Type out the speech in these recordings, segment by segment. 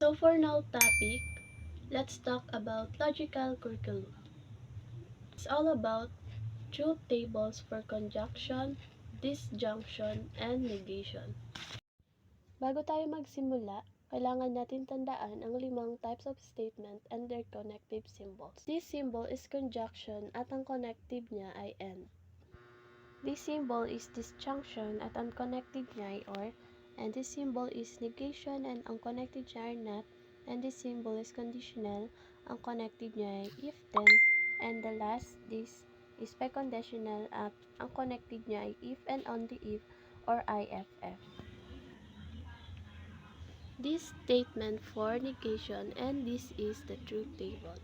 So for now topic, let's talk about logical curriculum. It's all about truth tables for conjunction, disjunction, and negation. Bago tayo magsimula, kailangan natin tandaan ang 5 types of statement and their connective symbols. This symbol is conjunction at ang connective niya ay and. This symbol is disjunction at ang connective niya ay or, and this symbol is negation and ang connective niya ay not, and this symbol is conditional, ang connective niya ay if then, and the last, this is biconditional at ang connective niya ay if and only if or IFF. This statement for negation and this is the truth table.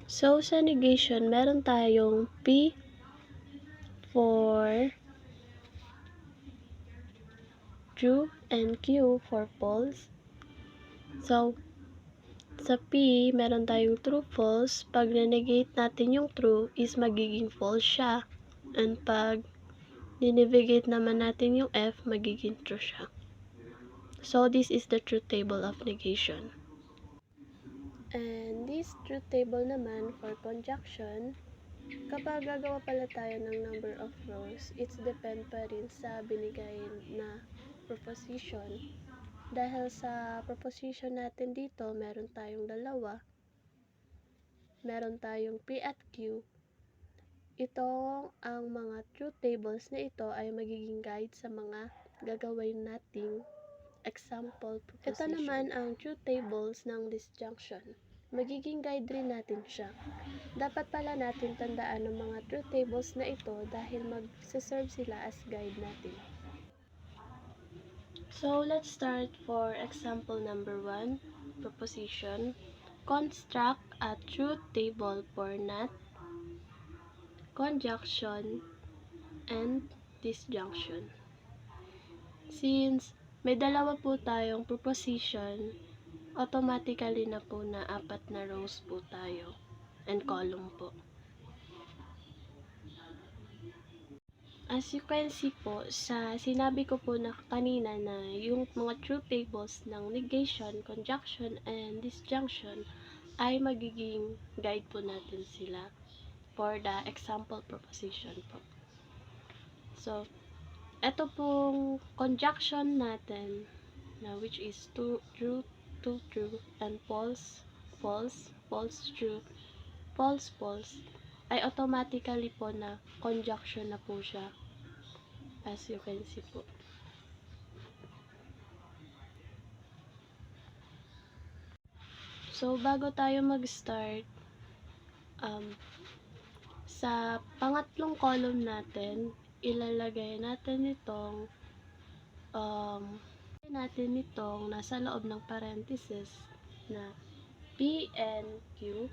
So sa negation, meron tayong P for true and Q for false. So sa P, meron tayong true false. Pag na-negate natin yung true is magiging false siya. And pag ninevigate naman natin yung F, magiging true siya. So this is the truth table of negation. And this truth table naman for conjunction, kapag gagawa pala tayo ng number of rows, it's depend pa rin sa binigay na proposition. Dahil sa proposition natin dito, meron tayong dalawa. Meron tayong P at Q. Ito, ang mga truth tables na ito ay magiging guide sa mga gagawin nating example proposition. Ito naman ang truth tables ng disjunction. Magiging guide rin natin siya. Dapat pala natin tandaan ang mga truth tables na ito dahil mag-serve sila as guide natin. So, let's start for example number 1, proposition. Construct a truth table for not, conjunction, and disjunction. Since may dalawa po tayong proposition, automatically na po na 4 na rows po tayo and column po. As you can see po, sa sinabi ko po na kanina na yung mga truth tables ng negation, conjunction, and disjunction ay magiging guide po natin sila for the example proposition po. So, ito pong conjunction natin na which is true, true, and false, false, false, true, false, false, ay automatically po na conjunction na po siya. As you can see po. So, bago tayo mag-start, sa pangatlong column natin, ilalagay natin itong nasa loob ng parenthesis na P and Q.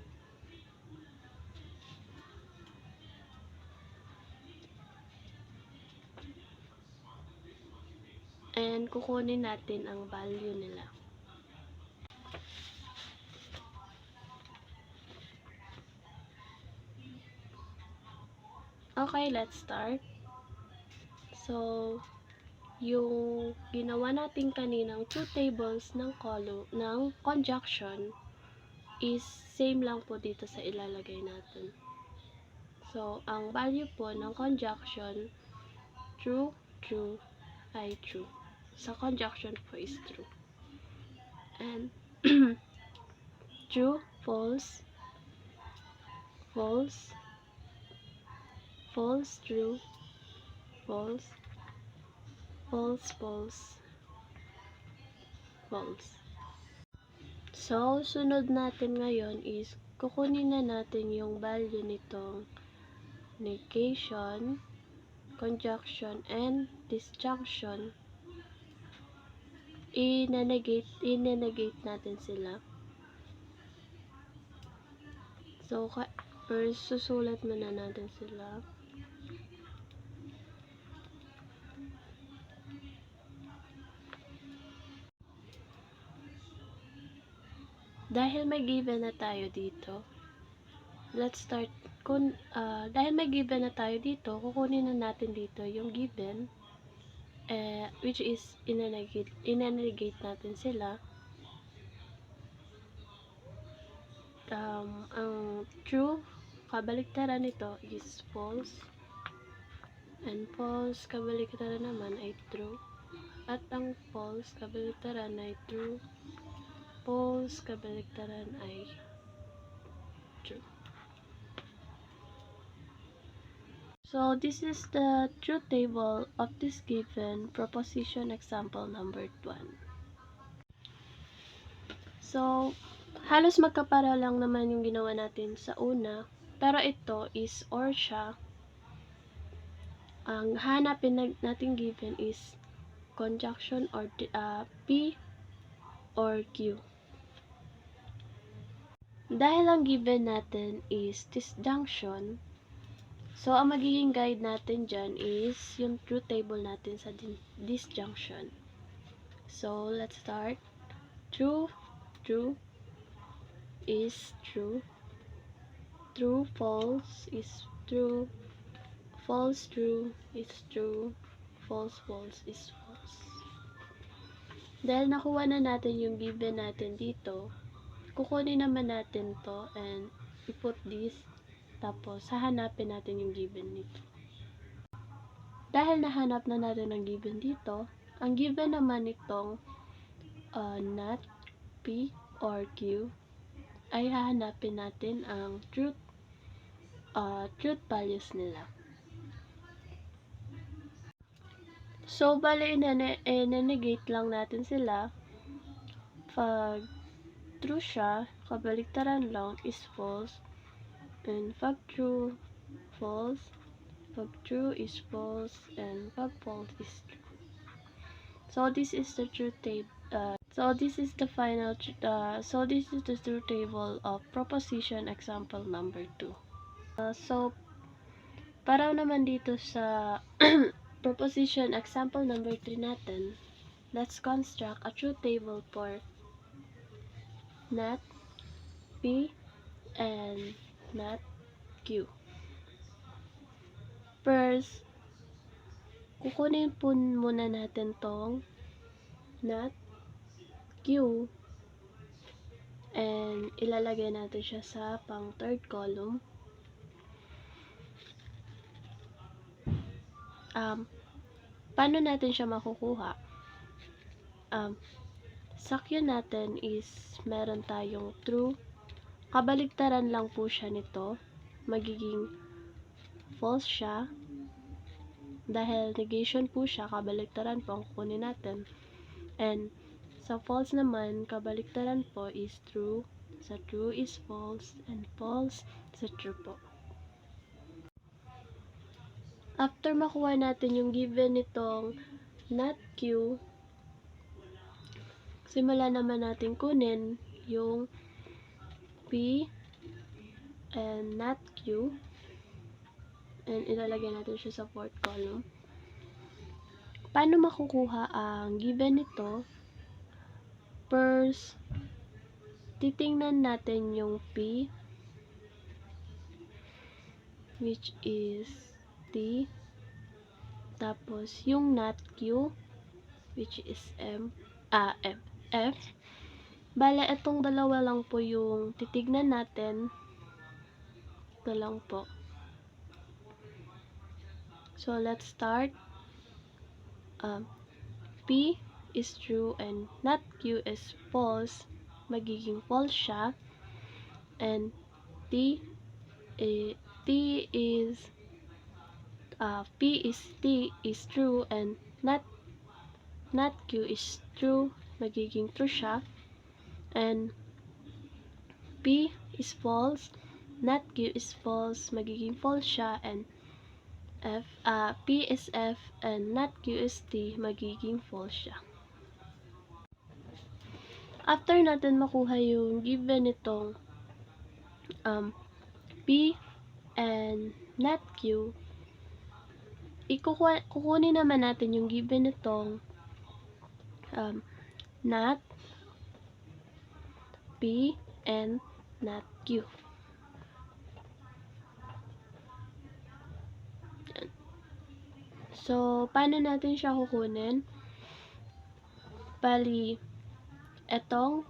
And kukunin natin ang value nila. Okay, let's start. So, yung ginawa natin kaninang two tables ng column ng conjunction is same lang po dito sa ilalagay natin. So, ang value po ng conjunction, true, true, ay true. Sa conjunction po is true. And true, false, false, false, true, false, false, false, false. So, sunod natin ngayon is kukunin na natin yung value nitong negation, conjunction, and disjunction. I-negate natin sila. So, first, susulat muna natin sila. Dahil may given na tayo dito, let's start. Dahil may given na tayo dito, kukunin na natin dito yung given, which is inanegate natin sila. ang true, kabaliktaran nito is false. And false, kabaliktaran naman ay true. At ang false, kabaliktaran ay true. False, kabaliktaran ay true. So, this is the truth table of this given proposition example number 1. So, halos magkapara lang naman yung ginawa natin sa una, pero ito is or siya. Ang hanapin natin given is conjunction or P or Q. Dahil ang given natin is disjunction, so ang magiging guide natin dyan is yung truth table natin sa disjunction. So, let's start. True, true is true. True, false is true. False, true is true. False, false is false. Dahil nakuha na natin yung given natin dito, kukunin naman natin to and i-put this, tapos hahanapin natin yung given nito. Dahil nahanap na natin ang given dito, ang given naman nitong not P or Q ay hahanapin natin ang truth values nila. So, bale, i-negate lang natin sila. Pag true siya, kabaliktaran lang is false. And pag true, false. Pag true is false. And pag false is true. So, this is the truth table. So, this is the truth table of proposition example number 2. So, para naman dito sa proposition example number 3 natin, let's construct a truth table for not P and not Q. First, kukunin po muna natin tong not Q and ilalagay natin siya sa pang third column. Paano natin siya makukuha? Sa Q natin is meron tayong true. Kabaligtaran lang po siya nito. Magiging false siya. Dahil negation po siya, kabaligtaran po ang kukunin natin. And sa false naman, kabaligtaran po is true. Sa true is false. And false sa true po. After makuha natin yung given nitong not Q, simulan naman natin kunin yung P and not Q. And ilalagay natin siya sa fourth column. Paano makukuha ang given nito? First, titingnan natin yung P, which is T. Tapos, yung not Q, which is F. Bale, itong dalawa lang po yung titignan natin. Ito lang po. So, let's start. P is true and not Q is false. Magiging false siya. And P is true and not Q is true, magiging true siya. And P is false, not Q is false, magiging false siya. And P is F and not Q is T, magiging false siya. After natin makuha yung given nitong P and not Q, kukunin naman natin yung given nitong not P and not Q. So, paano natin siya kukunin? Bali, ito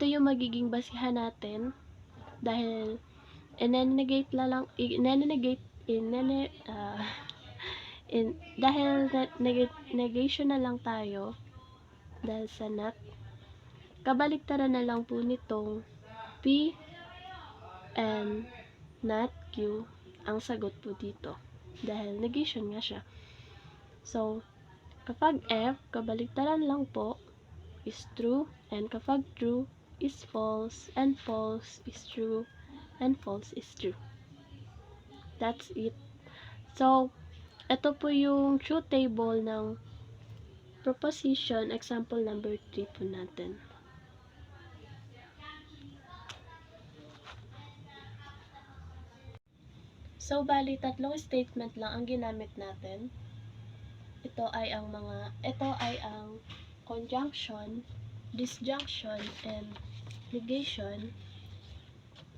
yung magiging basihan natin dahil i-negate dahil negation na lang tayo dahil sa not, kabaliktaran na lang po nitong P and not Q ang sagot po dito dahil negation nga siya. So, kapag F, kabaliktaran lang po is true, and kapag true is false, and false is true, and false is true. That's it. So, ito po yung truth table ng proposition, example number 3 po natin. So, bali, tatlong statement lang ang ginamit natin. Ito ay ang conjunction, disjunction, and negation.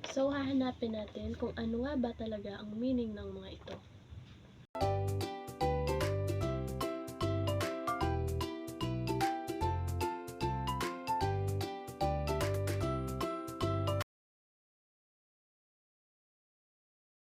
So, hahanapin natin kung ano nga ba talaga ang meaning ng mga ito.